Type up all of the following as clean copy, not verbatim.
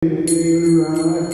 Krishna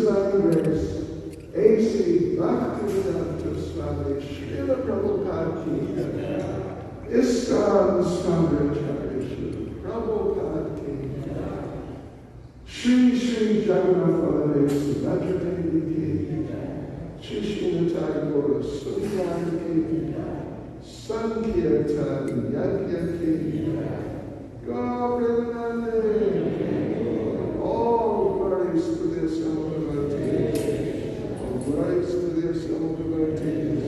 Divine Grace, A.C. Bhaktivedanta Swami Srila Prabhupada Ki, ISKCON Founder Charity, Prabhupada Ki, Shri Shri Jagannath Baladev Subhadra Devi Ki, Shri Srinathai Gaura Sundar Ki, Sankirtan Yajna Ki, Govardhana. All glories to the assembled devotees. All glories to the assembled devotees.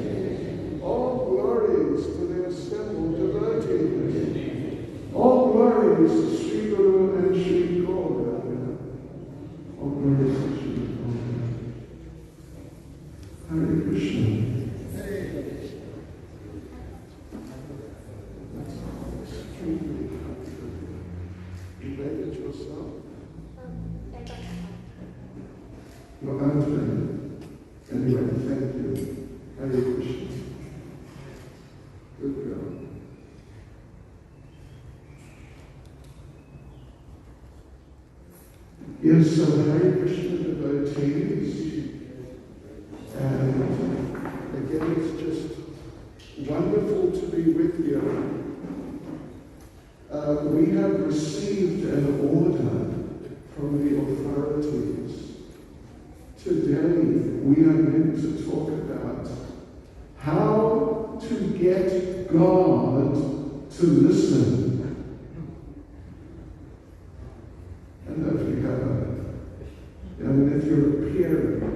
All glories to the assembled devotees. All glories to Sri Guru and Sri Govardhana. All glories to Sri Govardhana. Hare Krishna. Extremely comfortable. You made it yourself? Well, I'm trained. Anyway, thank you. Hare Krishna. Good girl. Yes, so Hare Krishna devotees. And again, it's just wonderful to be with you. We have received an order from the authorities. Today, we are meant to talk about how to get God to listen. And if you have if you're a parent,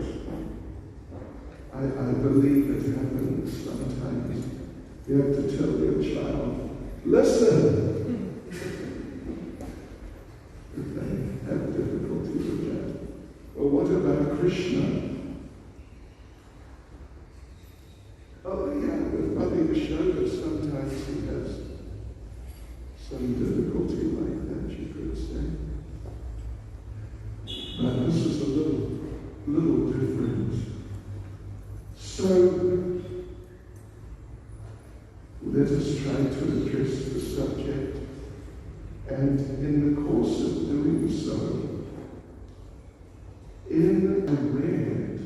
I believe it happens sometimes. You have to tell your child, listen. If they have difficulty with that. Well, what about Krishna? Oh, yeah, with Bhakti Yashoda, sometimes he has some difficulty like that, you could say. But this is a little different. So, let us try to address the subject. And in the course of doing so, I read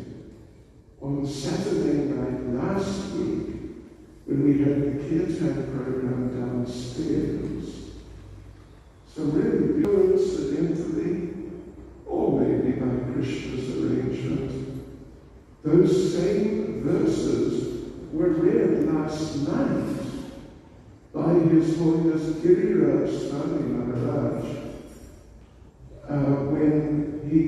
on Saturday night last week, when we had the Kirtan program downstairs, so really coincidentally, or maybe by Krishna's arrangement, those same verses were read last night by His Holiness Giriraj Swami Maharaj when he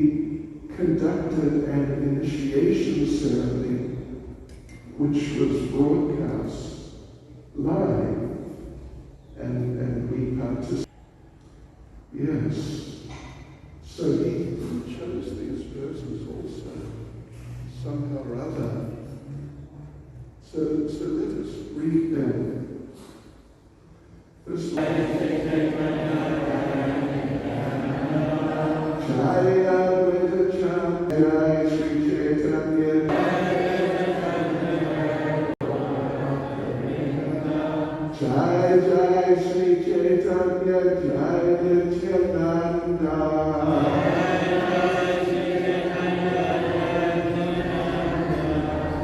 conducted an initiation ceremony which was broadcast live and we participated. Yes. So he chose these verses also, somehow or other. So let us read them. This Jai Jai Sri Chaitanya Jai Nityananda.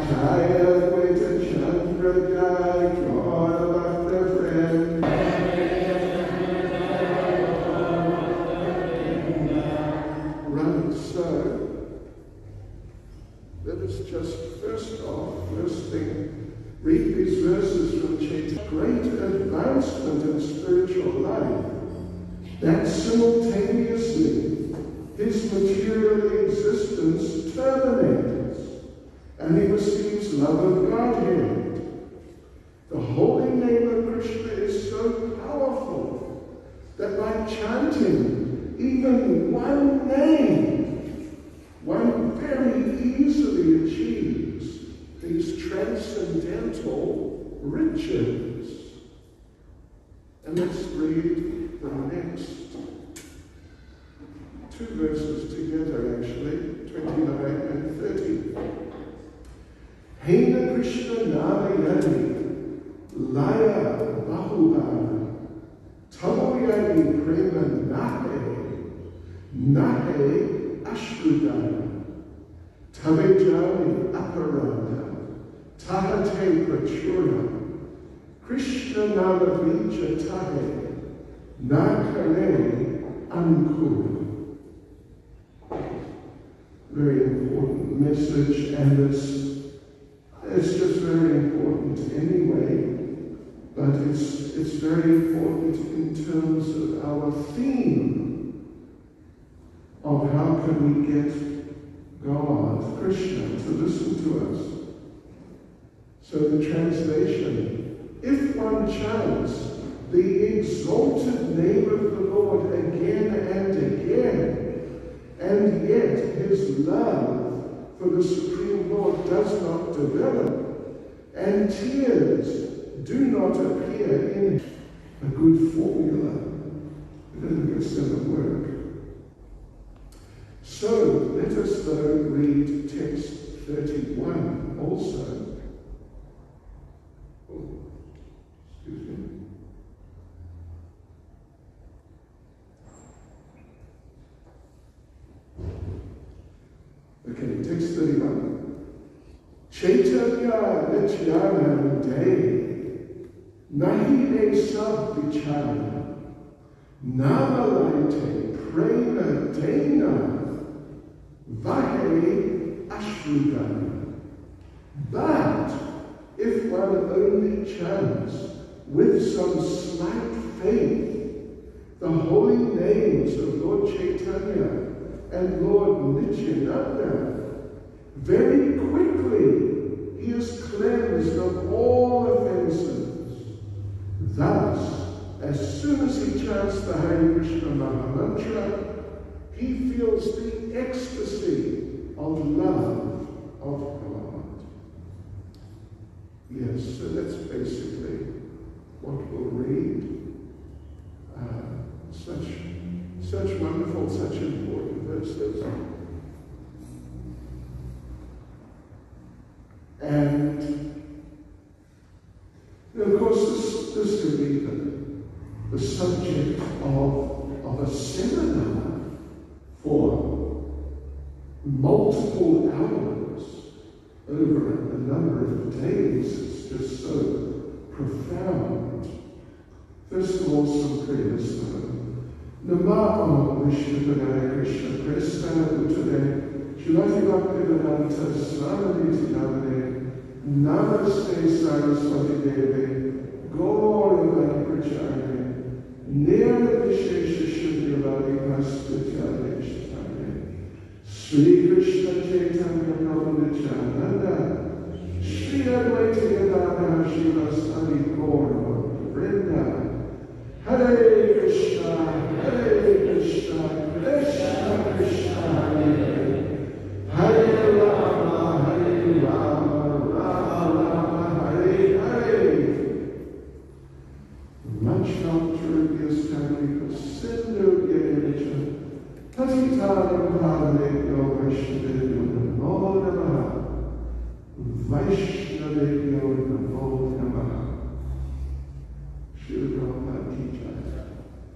Jai Advaita Chandra Jai Gaura Bhakta Friend. Right, so let us just first thing, read these verses from Chaitanya. Great advancement in spiritual life, that simultaneously his material existence terminates and he receives love of Godhead. The holy name of Krishna is so powerful that by chanting even one name, one very easily achieves these transcendental riches. And let's read the next two verses together, actually, 29 and 30. Hena Krishna Nama Yani Laya Bahubana Tamoyani Prema Nahe Ashrudana Tavejani Aparada, Tahate Prachura, Krishna Navavija Tahe, Nakale Ankura. Very important message, and it's just very important anyway, but it's very important in terms of our theme of how can we get God, Krishna, to listen to us. So the translation, if one chants the exalted name of the Lord again and again, and yet his love for the Supreme Lord does not develop, and tears do not appear in a good formula, I don't think it's going to work. So let us though read text 31 also. Oh, excuse me. Okay, text 31. Chaitanya Nityanam De Nahi Sab Vichara Namalaite Prema Dena Vahe Ashrudana. But if one only chants with some slight faith the holy names of Lord Chaitanya and Lord Nityananda, very quickly he is cleansed of all offenses. Thus, as soon as he chants the Hare Krishna Mahamantra, he feels the ecstasy of love of God. Yes, so that's basically what we'll read. Such wonderful, such important verses. And of course, this could be the subject of a seminar for multiple hours over a number of days. It's just so profound. First of all, some prayers. Namo Vishnu Padaya Krishna Prestana Uttare Shilati Bhaktivedanta Swami Navane Namaste Saraswati Deve Gaura Prachare Nira Vishesha Shuddhavadi Pastutyade Shtane Sri Krishna Chaitanya Prabhu Nityananda Sri Advaita Gadadhara Shivasadi Gaura Vrinda Hare Krishna, Krishna Krishna, Hare Rama, Rama Rama, Hare Hare. Much Trivius Taglica, Sindhu Yevicha, Tatitaram Padavekyo Vaishnavyo Namo Namaha, Vaishnavyo Namo Namaha.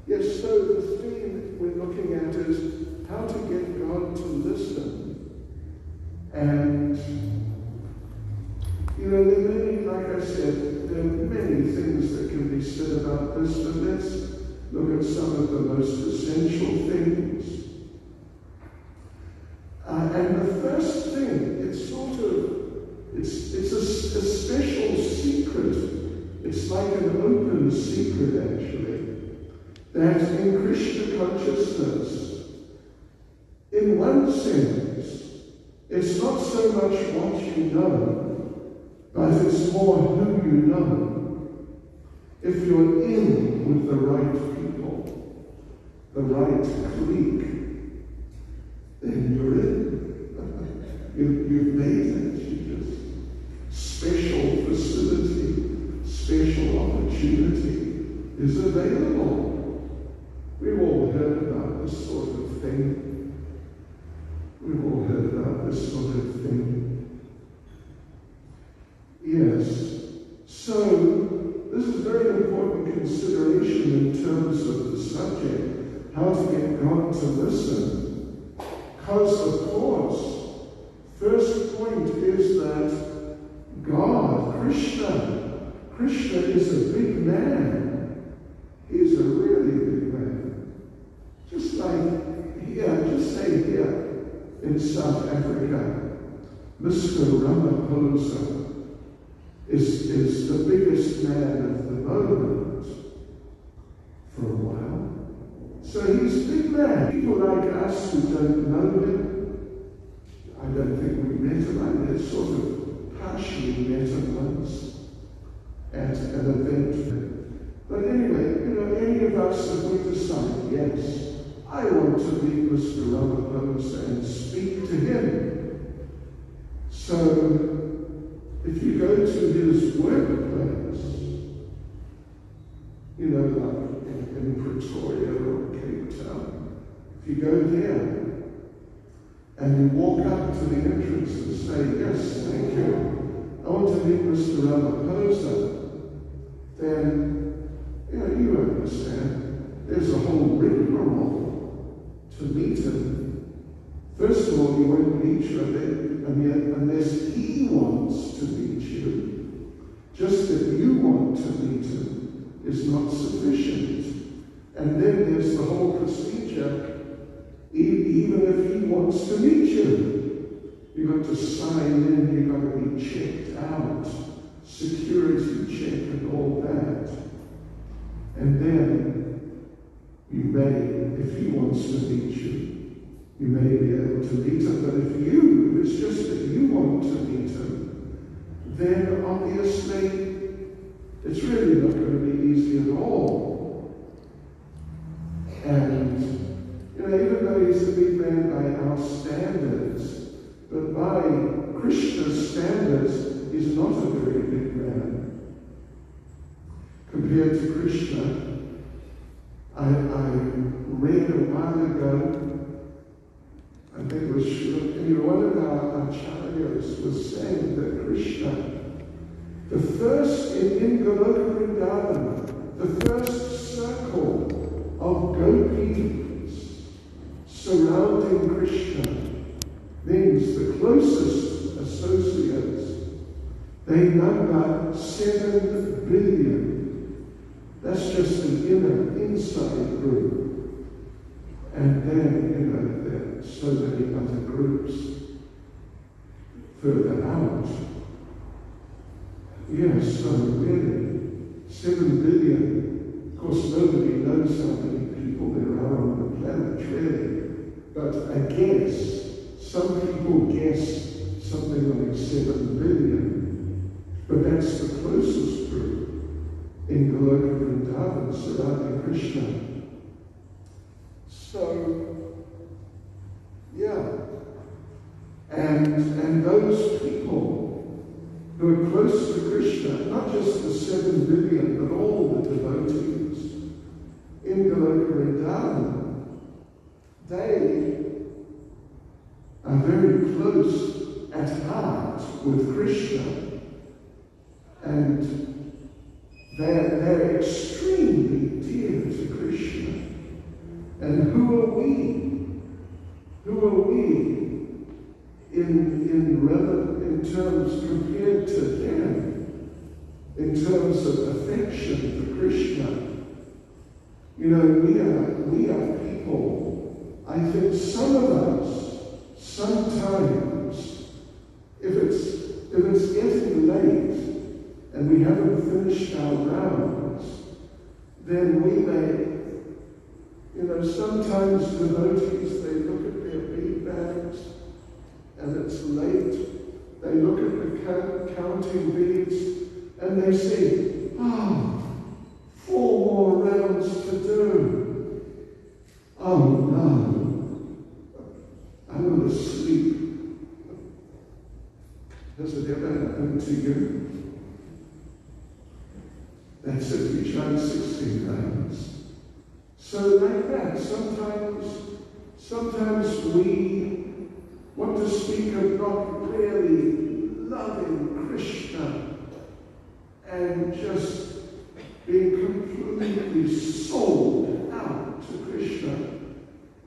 Yes, so the theme we're looking at is how to get God to listen. And, there are many, like I said, there are many things that can be said about this, but let's look at some of the most essential things. And the first thing, it's a special secret. It's like an open secret, actually, that in Krishna consciousness, in one sense, it's not so much what you know, but it's more who you know. If you're in with the right people, the right clique, then you're in. You've made it. You just special facility. Special opportunity is available. We've all heard about this sort of thing. We've all heard about this sort of thing. Yes. So, this is very important consideration in terms of the subject, how to get God to listen. Because, of course, first is that God, Krishna is a big man. He's a really big man. Just like here, just say here in South Africa, Mr. Ramaphosa is the biggest man of the moment for a while. So he's a big man. People like us who don't know him, I don't think we met him. I met sort of partially met him once at an event. But anyway, any of us, if we decide, yes, I want to meet Mr. Ramaphosa and speak to him. So if you go to his workplace, like in Pretoria or Cape Town, if you go there and you walk up to the entrance and say, yes, thank you, I want to meet Mr. Ramaphosa, then, you understand, there's a whole rigmarole to meet him. First of all, you won't meet you unless he wants to meet you. Just that you want to meet him is not sufficient. And then there's the whole procedure. Even if he wants to meet you, you've got to sign in, you've got to be checked out, security check and all that. And then you may, if he wants to meet you, you may be able to meet him. But if it's just that you want to meet him, then obviously it's really not going to be easy at all. And, even though he's a big man by our standards, but by Krishna's standards, he's not a very big man. Compared to Krishna, I read a while ago, I think it was one of our acharyas was saying that Krishna, the first in Goloka Vrindavan, the first circle of gopis surrounding Krishna, means the closest associates, they number 7 billion. That's just an inside group. And then, there are so many other groups further out. Yes, so really, 7 billion. Of course, nobody knows how many people there are on the planet, really. But I guess, some people guess something like 7 billion. But that's the closest group in Goloka Vrindavan surrounding Krishna. So, yeah. And those people who are close to Krishna, not just the 7 billion, but all the devotees in Goloka Vrindavan, they are very close at heart with Krishna, and they're extremely dear to Krishna. And who are we? Who are we in terms compared to them, in terms of affection for Krishna? We are people. I think some of us, sometimes, if it's getting late and we haven't finished our rounds, then we may, sometimes devotees, they look at their bead bags and it's late. They look at the counting beads and they say, 4 more rounds to do. Oh no, I'm going to sleep. Has it ever happened to you? That's it, we chant 16 rounds. So like that, sometimes we want to speak of not really loving Krishna and just being completely sold out to Krishna.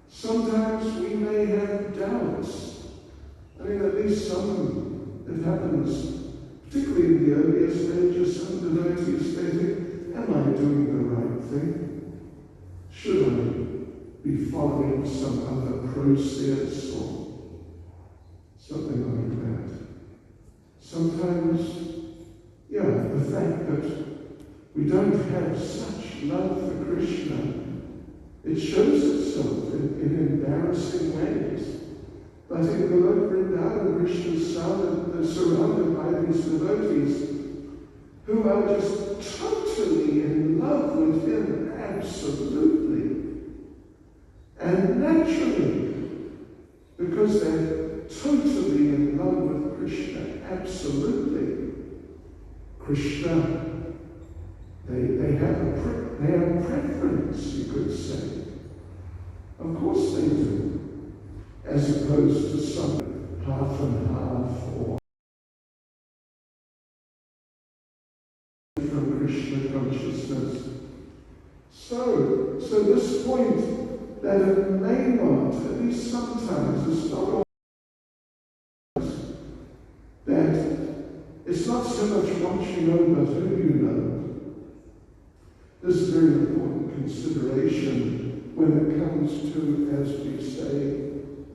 Sometimes we may have doubts. At least some It happens, particularly in the earlier stages. Some devotees, they think, am I doing the right thing? Should I be following some other process or something like that? Sometimes, the fact that we don't have such love for Krishna, it shows itself in embarrassing ways. But in Golok Vrindavan, Krishna is surrounded by these devotees who are just totally in love with him, absolutely. And naturally, because they're totally in love with Krishna, absolutely, Krishna, they have preference, you could say. Of course they do, as opposed to some half and half or from Krishna consciousness. So this point that it may not, at least sometimes, it's not always, that it's not so much what you know, but who you know. This is a very important consideration when it comes to, as we say,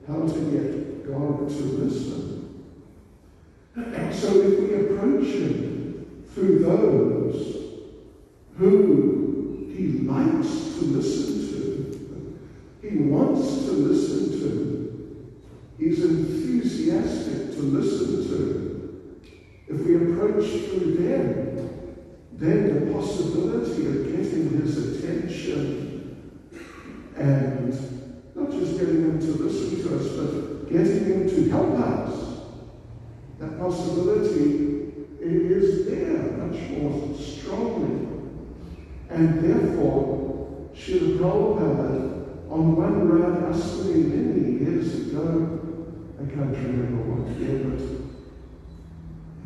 how to get God to listen. And so if we approach him through those who he likes to listen to, he wants to listen to, he's enthusiastic to listen to, if we approach through them, then the possibility of getting his attention and not just getting him to listen to us, but getting him to help us, that possibility is there much more strongly. And therefore, Srila Prabhupada, on one Radha Astami many years ago, I can't remember what year, but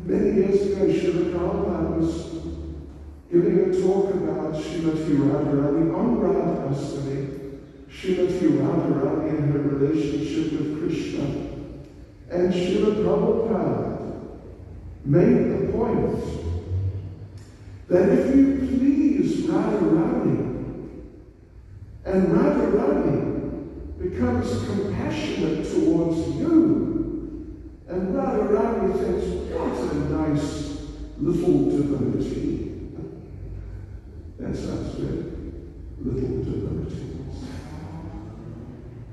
many years ago, Srila Prabhupada was giving a talk about Srimati Radharani on Radha Astami, Srimati Radharani and her relationship with Krishna. And Srila Prabhupada made the point that if you please Radharani, and Radharani becomes compassionate towards you, and Radharani thinks, what a nice little devotee. That's us, little devotees.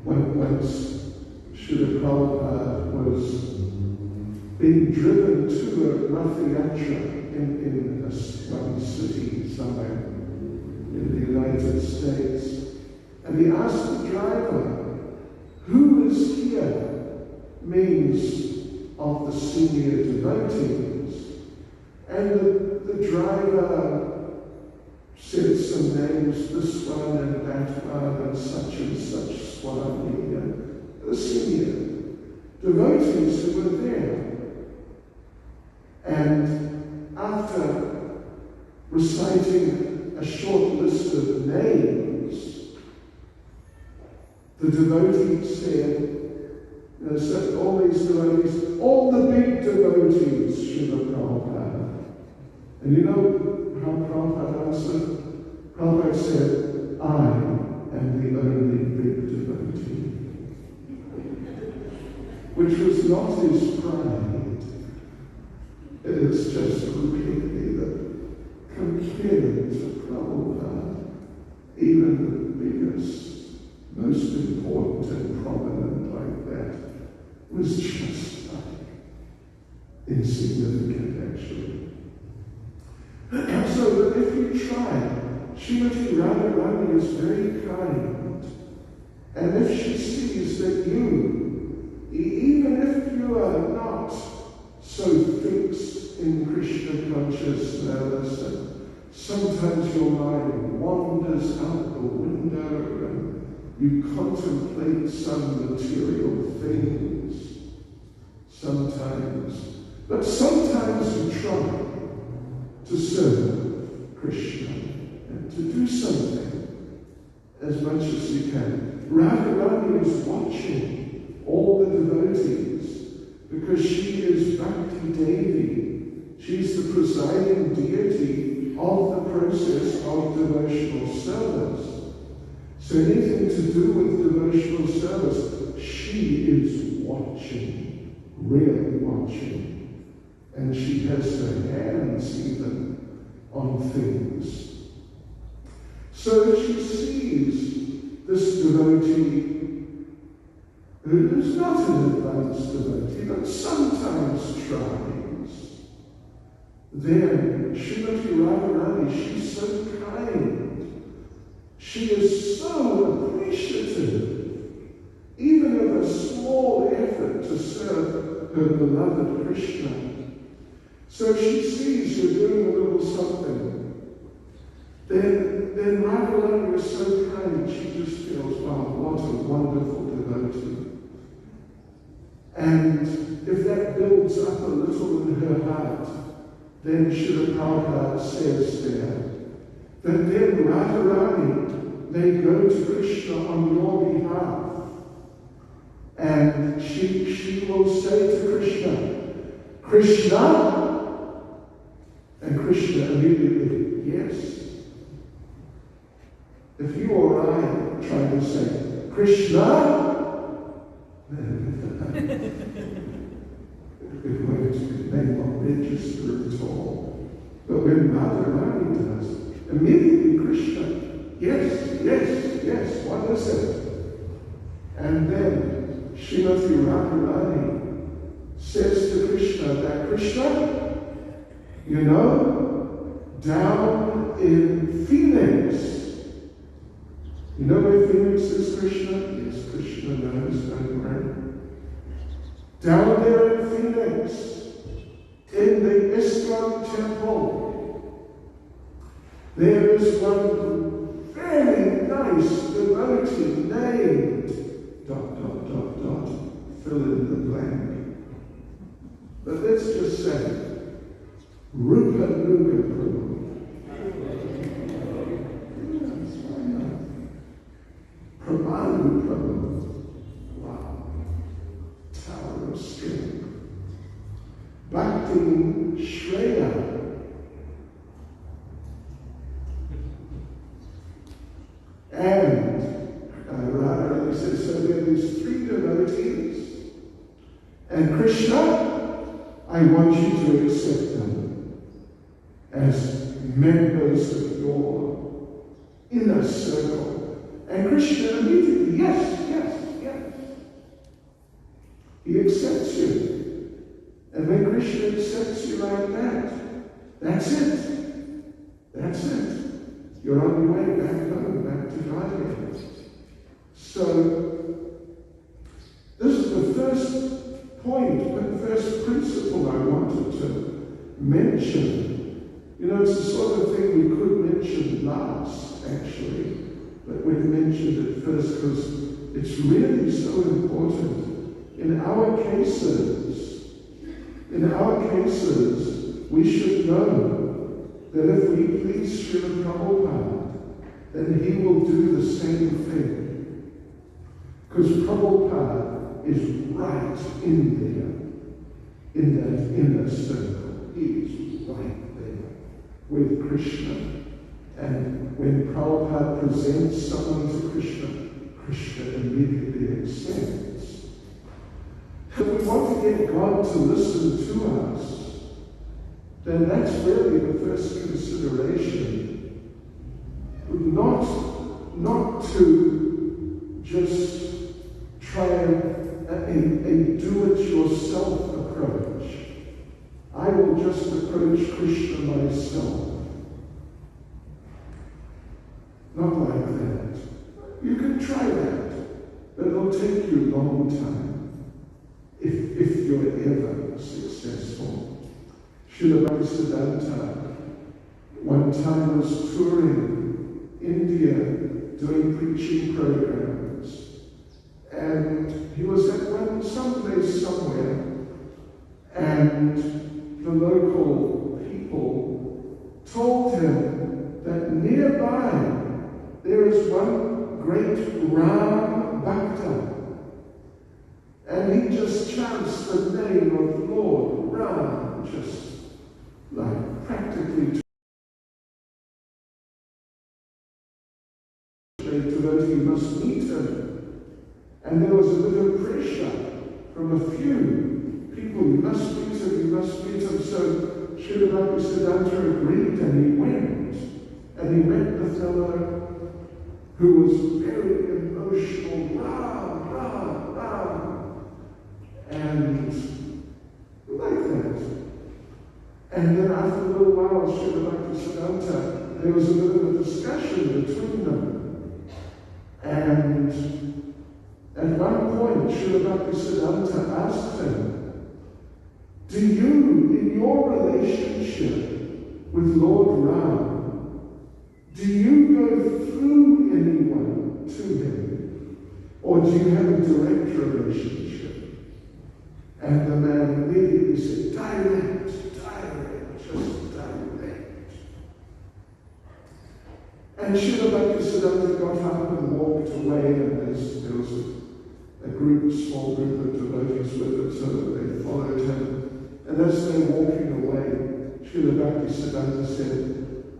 Once Srila Prabhupada was being driven to a Rath Yatra in one city somewhere in the United States, and he asked the driver, who is here, means of the senior devotees. And the driver said some names, this one and that one and such Swami, the senior devotees who were there. And after reciting a short list of names, the devotees said, all these devotees, all the big devotees, Srila Prabhupada. And you know how Prabhupada answered? Prabhupada said, I am the only big devotee. Which was not his pride. It is just really that compared to Prabhupada, even the biggest, most important and prominent like that, was just like insignificant actually. So that if you try, Srimati Radharani is very kind. And if she sees that you, even if you are not so fixed in Krishna consciousness, and sometimes your mind wanders out the window and you contemplate some material things, but sometimes you try to serve Krishna and to do something as much as you can. Radharani is watching all the devotees because she is Bhakti Devi. She's the presiding deity of the process of devotional service. So anything to do with devotional service, she is watching, really watching. And she has her hands even on things. So she sees this devotee who is not an advanced devotee, but sometimes tries. Then Srimati Radharani, she's so kind. She is so appreciative, even of a small effort to serve her beloved Krishna. So she sees you're doing a little something. Then Radharani is so kind, she just feels, wow, what a wonderful devotee. And if that builds up a little in her heart, then Srila Prabhupada says there, that then Radharani may go to Krishna on your behalf. And she will say to Krishna, Krishna? And Krishna immediately, yes. If you or I try to say, Krishna, it may not register at all. But when Radharani does, immediately Krishna, yes, yes, yes, what is it? And then Srimati Radharani says to Krishna that Krishna, you know, down in Phoenix, you know where Phoenix is, Krishna? Yes, Krishna knows, don't worry. Down there in Phoenix, in the ISKCON temple, there is one very nice devotee named ... fill in the blank. But let's just say, Rupa Nuga Prabhu. Prabhu Prabhu. Wow. Tower of strength. Bhakti Shreya. And Radharani says, so there are these three devotees. And Krishna, I want you to accept them as members of your inner circle. And Krishna immediately, yes, yes, yes. He accepts you. And when Krishna accepts you like that, that's it. That's it. You're on your way back home, back to Godhead. So, this is the first point, the first principle I wanted to mention. You know, it's the sort of thing we could mention last, actually. But we've mentioned it first because it's really so important. In our cases, we should know that if we please Srila Prabhupada, then he will do the same thing. Because Prabhupada is right in there, in that inner circle. He is right there with Krishna. And when Prabhupada presents someone to Krishna, Krishna immediately accepts. If we want to get God to listen to us, then that's really the first consideration. Not to just try a do-it-yourself approach. I will just approach Krishna myself. Not like that. You can try that, but it'll take you a long time if you're ever successful. Srila Bhaktisiddhanta one time was touring India doing preaching programs, and he was at someplace somewhere, and the local people told him that nearby there is one great Ram Bhakta. And he just chants the name just like practically devotee must meet him. And there was a bit of pressure from a few people. You must meet him, you must meet him. So Srila Bhaktisiddhanta agreed, and he went. And he met the fellow who was very emotional, rah, rah, rah, and like that. And then after a little while, Srila Bhaktisiddhanta, there was a bit of a discussion between them. And at one point, Srila Bhaktisiddhanta asked him, do you, in your relationship with Lord Ram, do you go through anyone to him? Or do you have a direct relationship? And the man immediately said, direct, just direct. And Srila Bhaktisiddhanta got up and walked away, and there was a small group of devotees with him, so that they followed him. And as they were walking away, Srila Bhaktisiddhanta said,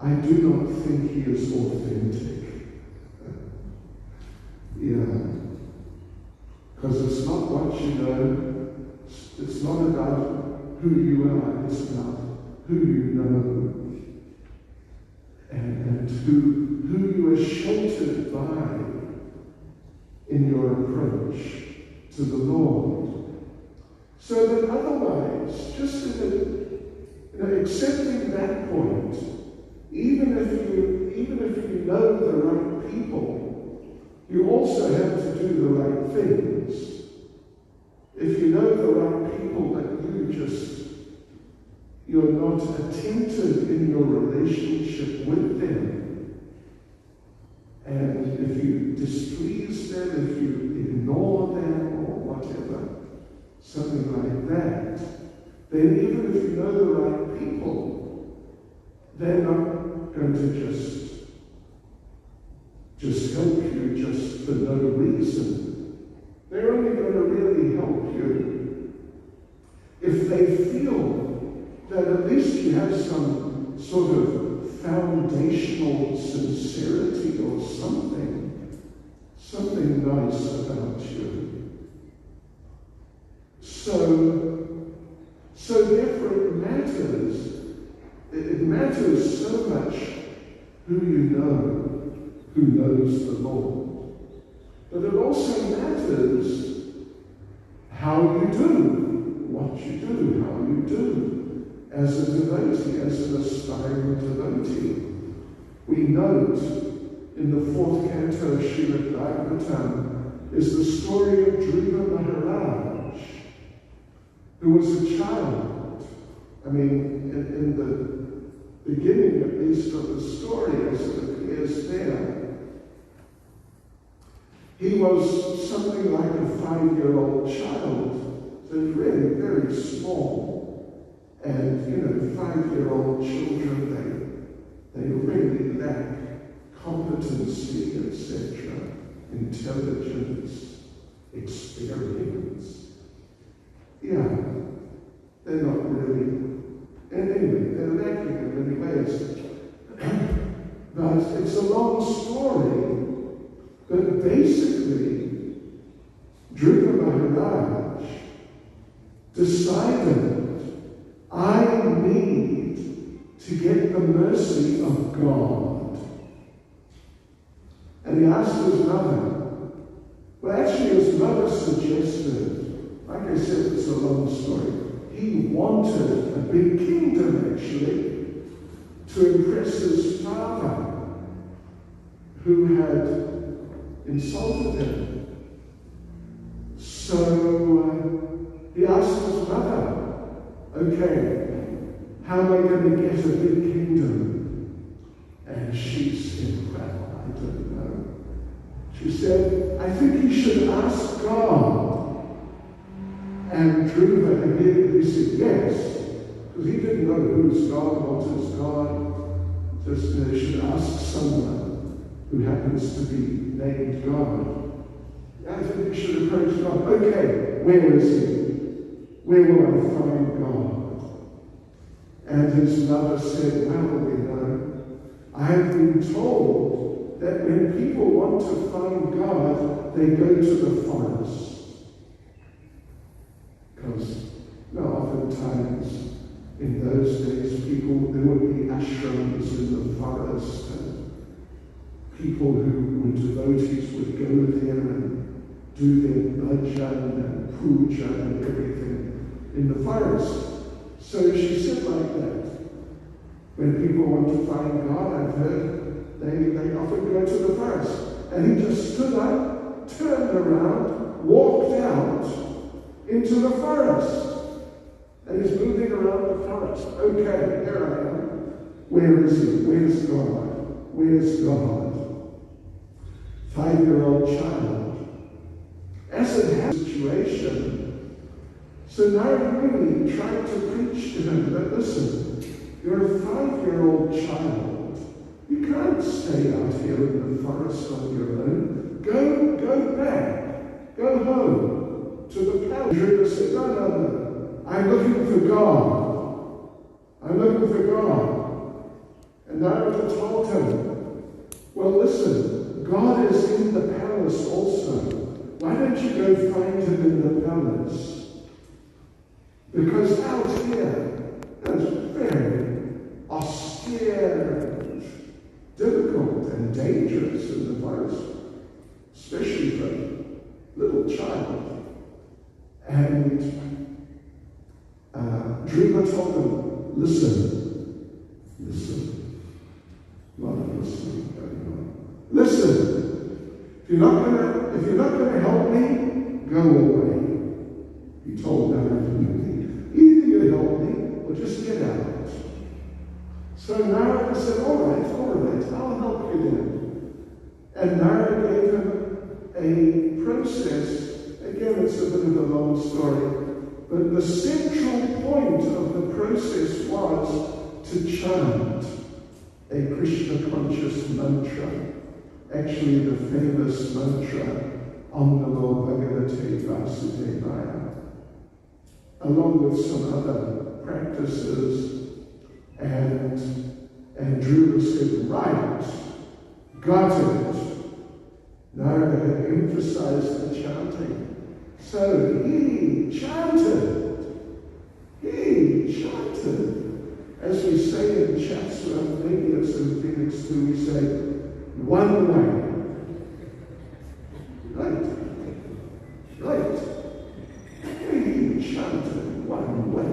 I do not think he is authentic. Because it's not what you know, it's not about who you are, it's about who you know. And who you are sheltered by in your approach to the Lord. So that otherwise, just accepting that point, even if you know the right people, you also have to do the right things. If you know the right people, but you're not attentive in your relationship with them, and if you displease them, if you ignore them or whatever, something like that, then even if you know the right people, they're not going to just help you just for no reason. They're only going to really help you if they feel that at least you have some sort of foundational sincerity or something nice about you. So therefore it matters so much who you know, who knows the Lord. But it also matters how you do, what you do, how you do. As a devotee, as an aspiring devotee. We note in the 4th canto of Srimad Bhagavatam is the story of Dhruva Maharaj, who was a child. I mean, in the beginning, at least, of the story, as it appears there, he was something like a 5-year-old child, so really very small. And, 5-year-old children, they really lack competency, etc., intelligence, experience. Yeah, they're not really, anyway, they're lacking in many ways. But it's a long story, but basically, Dhruva Maharaj decided, I need to get the mercy of God. And he asked his mother. Well, actually, his mother suggested, like I said, it's a long story. He wanted a big kingdom, actually, to impress his father, who had insulted him. So he asked his mother, okay, how am I going to get a big kingdom? And she said, well, I don't know. She said, I think you should ask God. And Dhruva immediately said yes, because he didn't know who's God, what is God. Just you should ask someone who happens to be named God. I think you should approach God. Okay, where is he? Where will I find God? And his mother said, well, I have been told that when people want to find God, they go to the forest. Because oftentimes in those days, there would be ashrams in the forest, and people who were devotees would go there and do their bhajan and puja and everything in the forest. So she said like that. When people want to find God, I've heard they often go to the forest. And he just stood up, turned around, walked out into the forest. And he's moving around the forest. Okay, here I am. Where is he? Where's God? Where's God? 5-year-old child. As it has a situation, so now really trying to preach to him that, listen, you're a 5-year-old child. You can't stay out here in the forest on your own. Go back. Go home to the palace. Judah said, no. I'm looking for God. I'm looking for God. And Narada told him, well, listen, God is in the palace also. Why don't you go find him in the palace? Because out here, that's very austere and difficult and dangerous in the forest, especially for a little child. And Dhruva told him, listen. A lot of listening going on. Listen, if you're not gonna help me, go away. He told Narada, either you help me or just get out. So Narada said, all right, I'll help you then. And Narada gave him a process. Again, it's a bit of a long story. But the central point of the process was to chant a Krishna conscious mantra. Actually, the famous mantra, Om Namo Bhagavate Vasudevaya, along with some other practices. And Dhruva said, right, got it. Narada had emphasized the chanting. So he chanted. As we say in Chatsworth, maybe it's in Phoenix too, we say, one way. Right. He chanted one way.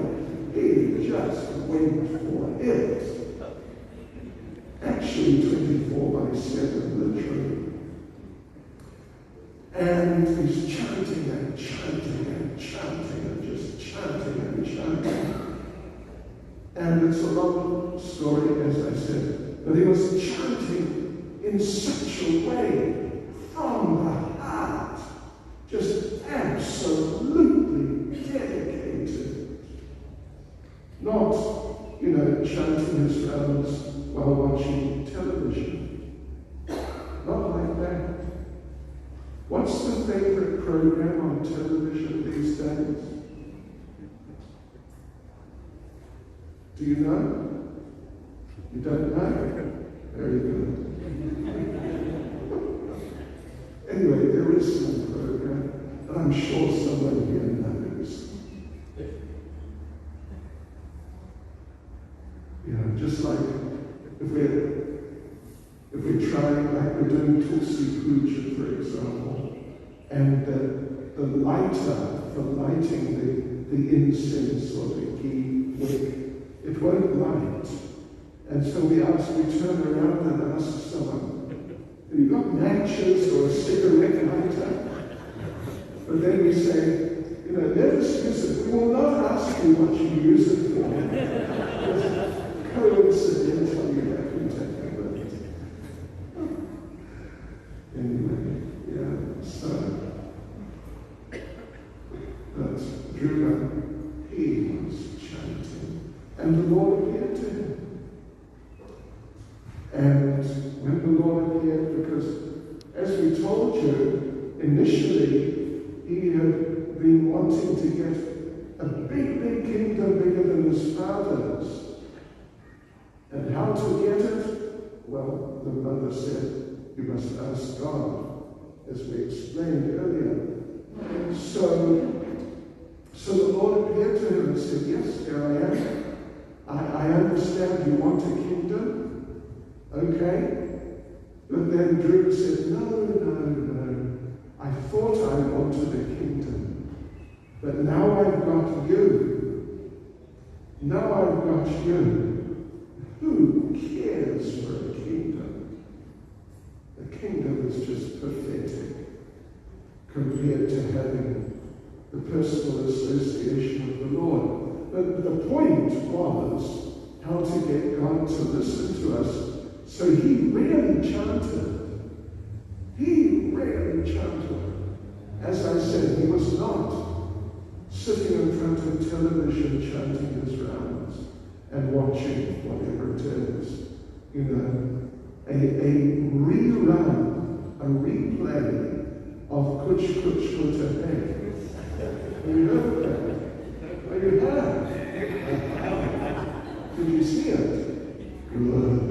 He just went for it. Actually, 24/7, literally. And he's chanting and chanting and chanting and just chanting and chanting. And it's a long story, as I said, but he was chanting in such a way from the heart, just absolutely dedicated. Not, chanting his rounds while watching television. Not like that. What's the favorite program on television these days? Do you know? You don't know? Very good. Anyway, there is some program, and I'm sure someone here knows. Just like if we're trying, like we're doing Tulsi Puja, for example, and the lighter for lighting the incense or the ghee wick, it won't light. And so we turn around and ask someone, have you got matches or a cigarette lighter? But then we say, never use it. We will not ask you what you use it for. Coincidentally, that we take it. Anyway, so, but Dhruva, he was chanting, and the Lord appeared to him. And when the Lord appeared, because as we told you, initially he had been wanting to get a big kingdom bigger than his father's. Well, the mother said, you must ask God, as we explained earlier. So the Lord appeared to her and said, yes, here I am. I understand you want a kingdom. Okay. But then Drew said, no. I thought I wanted a kingdom. But now I've got you. Now I've got you. Who cares for a kingdom? A kingdom is just pathetic compared to having the personal association of the Lord. But the point was how to get God to listen to us. So he really chanted. As I said, he was not sitting in front of television chanting his rounds and watching whatever it is. You know, a rerun, a replay of Kuch Kuch Kuta Hai. You heard that? Oh, you have? Did you see it? Good.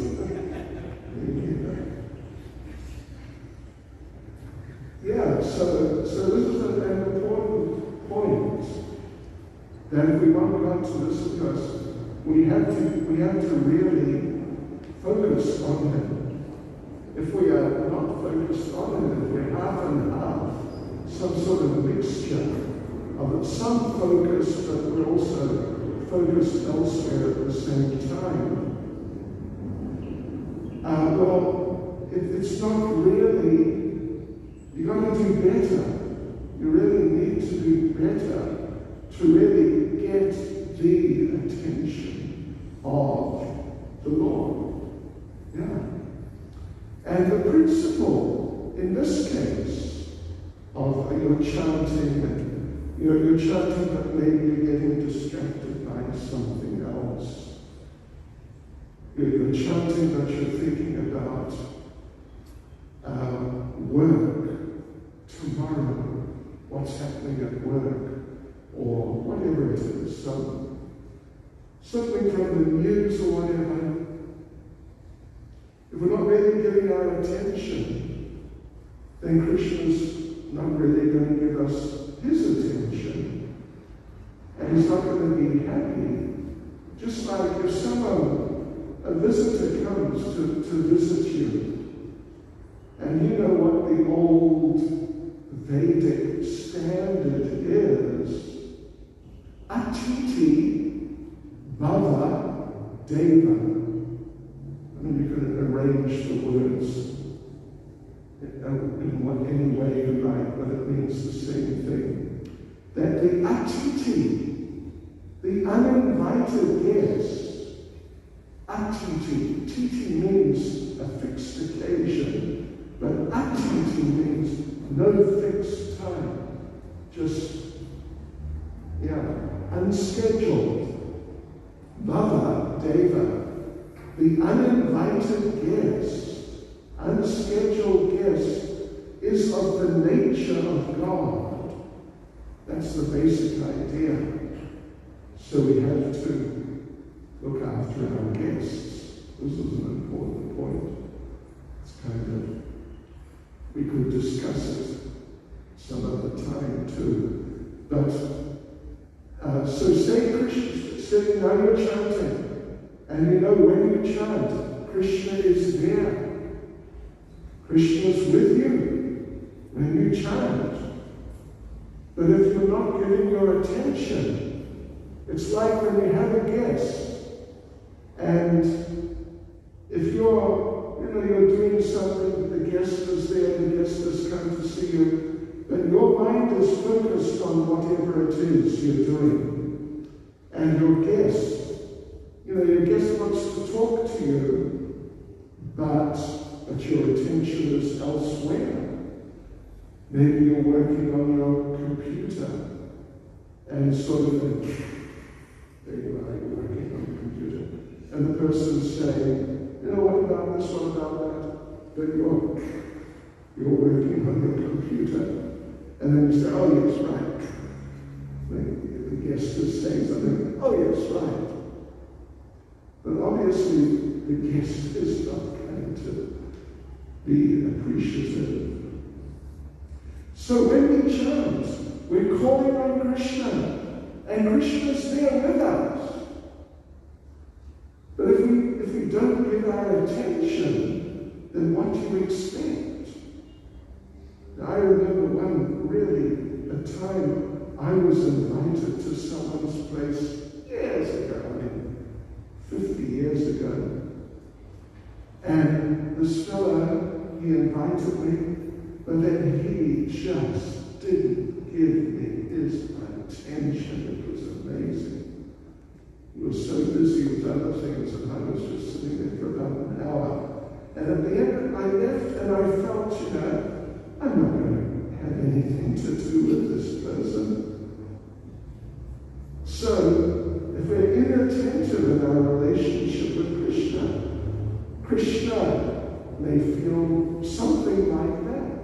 Yeah, so this is an important point, that if we want God to listen to us, we have to really focus on Him. If we are not focused on Him, if we're half and half, some sort of mixture of some focus, but we're also focused elsewhere at the same time, it's not really. You've got to do better. You really need to do better to really get the attention of the Lord. Yeah. And the principle in this case of your chanting, and you're chanting, but maybe you're getting distracted by something else. You're chanting, but you're thinking about work. Tomorrow, what's happening at work, or whatever it is, something from the news or whatever. If we're not really giving our attention, then Krishna's not really going to give us his attention, and he's not going to be happy. Just like if a visitor comes to visit you, and you know what the old Vedic standard is, Atiti Bhava Deva. I mean, you can arrange the words in any way you like, but it means the same thing. That the Atiti, the uninvited guest, Atiti, Titi means a fixed occasion, but Atiti means no fixed time, just, unscheduled. Bhava Deva, the uninvited guest, unscheduled guest, is of the nature of God. That's the basic idea. So we have to look after our guests. This is an important point. It's we could discuss it some other time too. But, so say Krishna, say now you're chanting. And you know when you chant, Krishna is there. Krishna is with you when you chant. But if you're not giving your attention, it's like when you have a guest. And if you're doing something, the guest is there, the guest has come to see you, but your mind is focused on whatever it is you're doing. And your guest wants to talk to you, but your attention is elsewhere. Maybe you're working on your computer, and sort of there you are, you're working on the computer, and the person's saying, what about this, what about that? But you're working on your computer. And then you say, oh yes, right. The guest is saying something, oh yes, right. But obviously the guest is not having to be appreciative. So when we chant, we're calling on Krishna, and Krishna is there with us. But if we don't give our attention, then what do you expect? Now, I remember a time I was invited to someone's place years ago, 50 years ago. And this fellow, he invited me, but then he just didn't give me his attention. It was amazing. He was so busy with other things, and I was just sitting there for about an hour. And at the end, I left, and I felt, I'm not going to have anything to do with this person. So, if we're inattentive in our relationship with Krishna may feel something like that.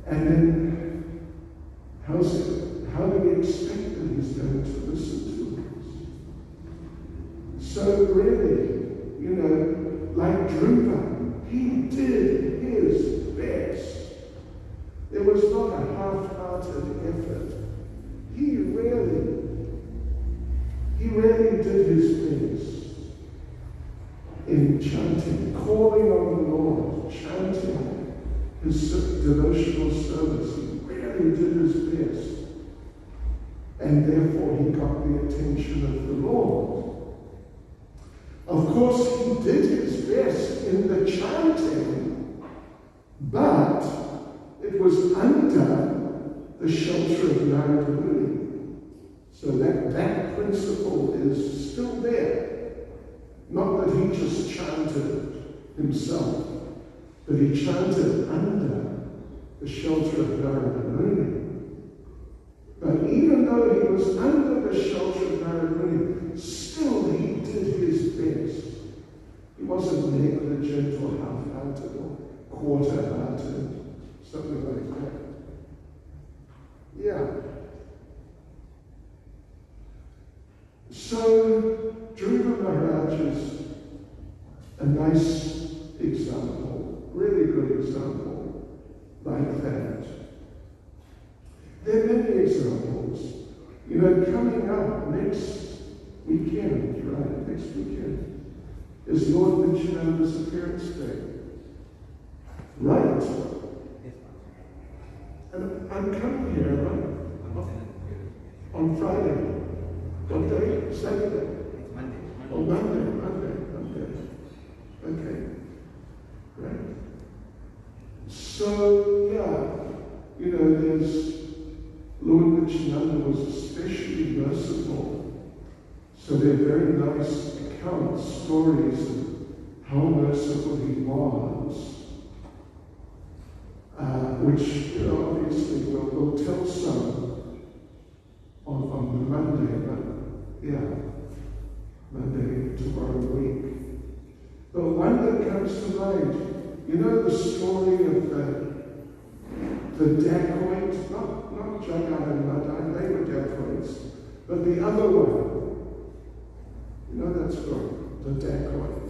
And then, how do we expect that he's going to listen to us? So really, like Dhruva, he did his best. It was not a half-hearted effort. He really did his best in chanting, calling on the Lord, chanting his devotional service. He really did his best. And therefore he got the attention of the Lord. Of course, he did his best in the chanting, but it was under the shelter of Narada Muni. So that principle is still there. Not that he just chanted himself, but he chanted under the shelter of Narada Muni. But even though he was under the shelter of Narada Muni, still he did his best. He wasn't negligent or half-hearted or quarter-hearted, something like that. Yeah. So, Dhruva Maharaj is a nice example, really good example like that. There are many examples. Coming up next weekend, is Lord Nityananda's appearance day. Right. And I'm coming here, right? On Friday. What day? Saturday? It's Monday. Oh, Monday. Okay. Right. So, there's Lord Nityananda was especially merciful. So there are very nice accounts, stories of how merciful he was, which, obviously we'll tell some on the Monday, but Monday, tomorrow week. But one that comes to mind, the story of the dacoit, not Jagat and Madai, they were dacoits, but the other one, that story, the dacoit.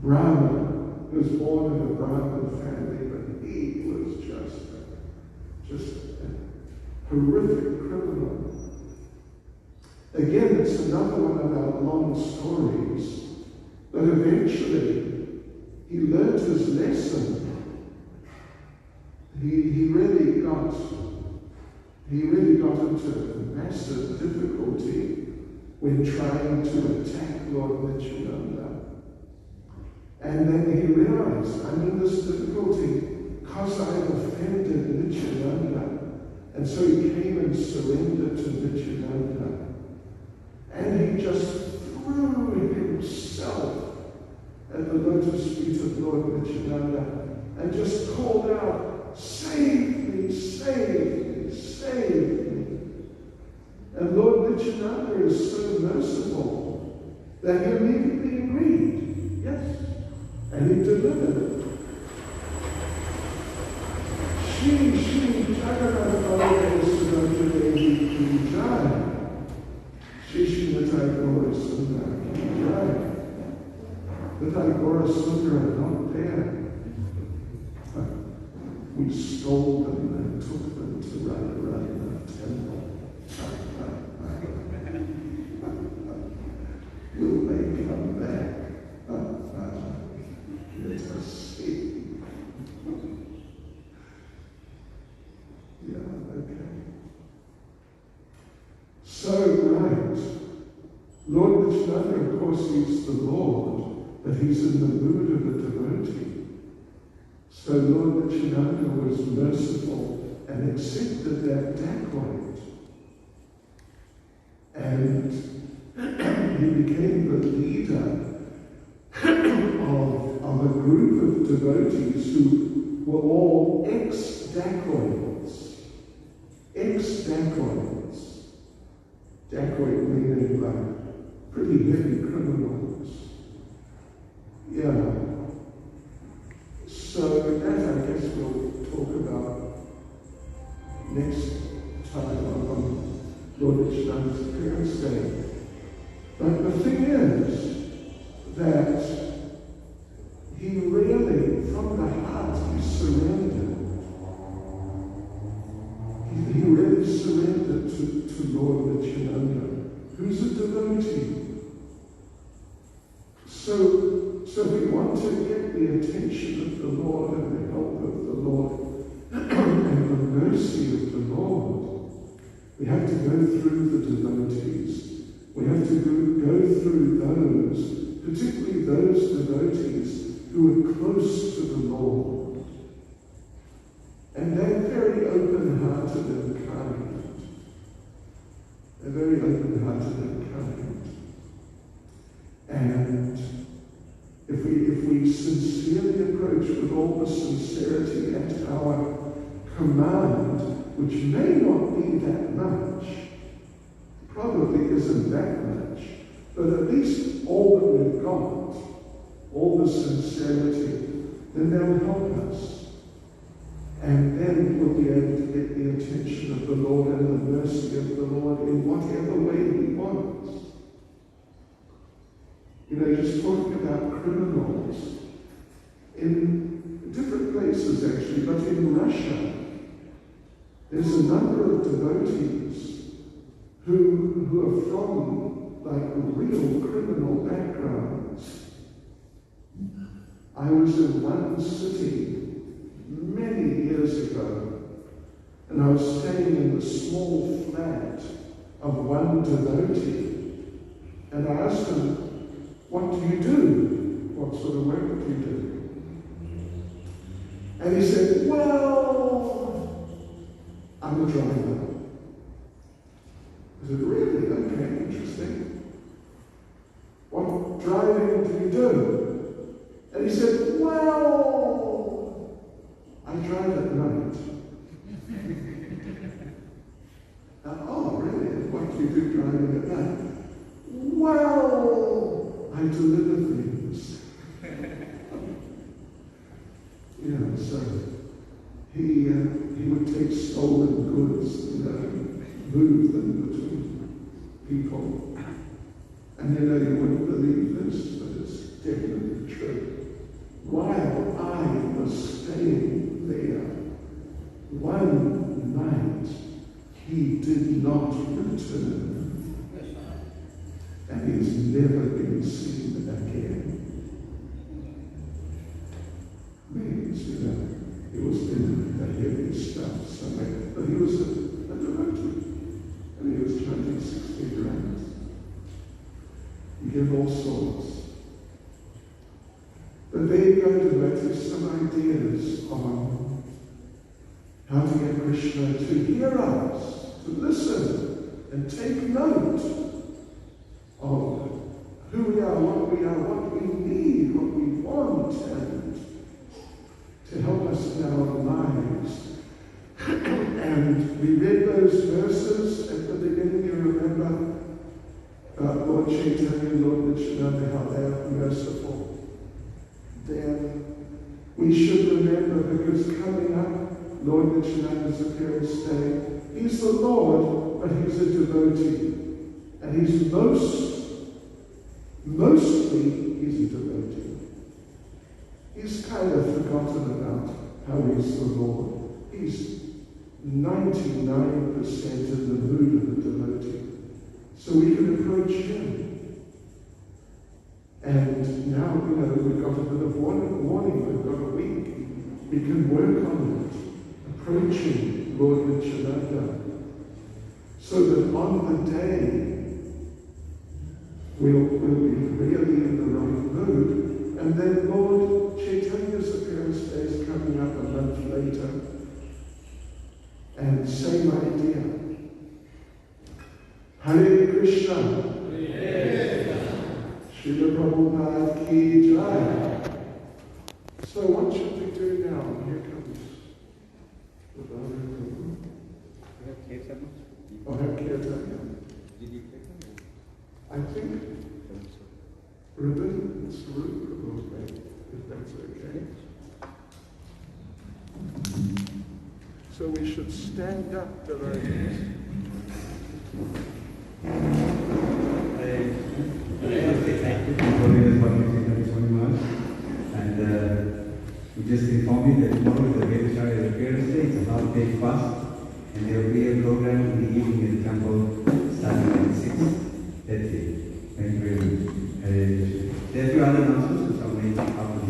Brahman, who was born in a Brahmin family, but he was just a horrific criminal. Again, it's another one of our long stories, but eventually he learned his lesson. He really got into massive difficulty when trying to attack Lord Nityananda. And then he realized, I'm in this difficulty because I've offended Nityananda. And so he came and surrendered to Nityananda. And he just threw himself at the lotus feet of Lord Nityananda and just called out, "Save me, save me, save me." And Lord Nityananda is so merciful that he immediately agreed. Yes. And he delivered it. Shri Jagannath Baladev Sudanta Devi Ki Jai. Shri Shri Natai Gaura Sundar Ki Jai. But Agora Sundra are not there. We stole them and took them to Radharani temple. Will they come back? Let us see. Yeah, okay. So, right. Lord Nityananda, of course, he's the Lord, but he's in the mood of a devotee. So Lord Nityananda was merciful and accepted that dacoit. And he became the leader of a group of devotees who were all ex-dacoits. Ex-dacoits. Dacoit meaning like pretty heavy criminals. Yeah. So that I guess we'll talk about next time on Lord Nityananda's appearance day. But the thing is that he really, from the heart, he surrendered. He really surrendered to Lord Nityananda, who's a devotee. So we want to get the attention of the Lord and the help of the Lord and the mercy of the Lord. We have to go through the devotees. We have to go through those, particularly those devotees who are close to the Lord. And they're very open-hearted and kind. They're very open-hearted and kind. And if we sincerely approach with all the sincerity at our command, which may not be that much, probably isn't that much, but at least all that we've got, all the sincerity, then they'll help us. And then we'll be able to get the attention of the Lord and the mercy of the Lord in whatever way He wants. You know, just talking about criminals in different places actually, but in Russia, there's a number of devotees who are from like real criminal backgrounds. I was in one city many years ago, and I was staying in the small flat of one devotee, and I asked him, "What do you do? What sort of work do you do?" And he said, "Well, I'm a driver." I said, "Really? Okay, interesting. What driving do you do?" And he said, "Well, I drive at night." Oh, really? What do you do driving at night? "Well, I deliver things." So he would take stolen goods, move them between people. And you wouldn't believe this, but it's definitely true. While I was staying there, one night he did not return, and he has never been seen again. Means, he was in the heavy stuff somewhere, but he was a devotee, and he was charging 60 grams. You get all sorts. But there you go, devotees, some ideas on how to get Krishna to hear us, to listen, and take note of who we are, what we need, what we want, and to help us in our lives. And we read those verses at the beginning, you remember, about Lord Chaitanya, Lord Nityananda, how they are merciful. Then we should remember, because coming up, Lord Nityananda's appearance day, he's the Lord, but he's a devotee. And he's most Mostly, he's a devotee. He's kind of forgotten about how he's the Lord. He's 99% in the mood of a devotee. So we can approach him. And now, we've got a bit of warning. We've got a week. We can work on it, approaching Lord Nityananda, so that on the day we'll be really in the right mood. And then Lord Chaitanya's appearance day is coming up a month later. And same idea. Hare Krishna. Srila Prabhupada ki jai. So what should we do now? Here comes the Bhagavad Gita. Oh, have Kirtanya. I think ribbon and Sarup will make, if that's okay. So we should stand up, devotees. Thank you for joining us for this much. And we just inform you that tomorrow is the BCaiS Appearance Day. It's a half-day fast. And there will be a program in the evening in the temple starting at 6:30. Thank you very much. There are a few other announcements which I'll make after